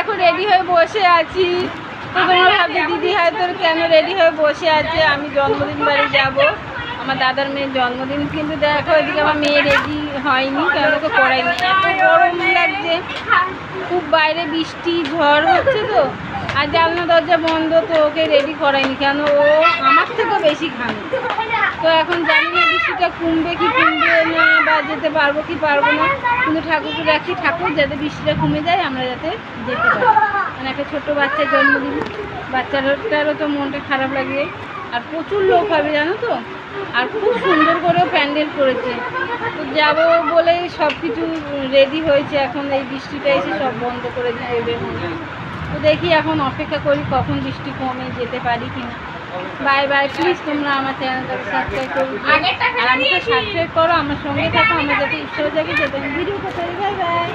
দেখো রেডি হয়ে বসে আছি। তো তোমরা ভাবছি দিদি হয়তো কেন রেডি হয়ে বসে আছে, আমি জন্মদিন বাড়ি যাব, আমার দাদার মেয়ের জন্মদিন। কিন্তু দেখো এদিকে আমার মেয়ে রেডি হয়নি, কেন তো করাইনি, এত গরম লাগছে, খুব বাইরে বৃষ্টি ঝড় হচ্ছে তো, আর জানলা দরজা বন্ধ, তো ওকে রেডি করাইনি, কেন ও আমার থেকেও বেশি ঘামে। তো এখন জানি না বৃষ্টিটা কমবে কি কমবে না, বা যেতে পারবো কি পারবো না, কিন্তু ঠাকুরকে রাখি, ঠাকুর যাতে বৃষ্টিটা কমে যায়, আমরা যাতে যেতে পারি। মানে একটা ছোট্ট বাচ্চার জন্মদিন, বাচ্চাটারও তো মনটা খারাপ লাগে। আর প্রচুর লোক হবে জানো তো, আর খুব সুন্দর করেও প্যান্ডেল করেছে। তো যাবো বলে সব কিছু রেডি হয়েছে, এখন এই বৃষ্টিটা এসে সব বন্ধ করে দেবে মনে হয়। তো দেখি এখন অপেক্ষা করি কখন বৃষ্টি কমে, যেতে পারি কিনা। বাই বাই, প্লিজ তোমরা আমার চ্যানেলটাকে সাবস্ক্রাইব করো, আর আমাকে সাবস্ক্রাইব করো, আমার সঙ্গে থাকো, আমরা যাতে ঈশ্বর যাকে যেতে ভিডিও করতে পারি। Bye bye.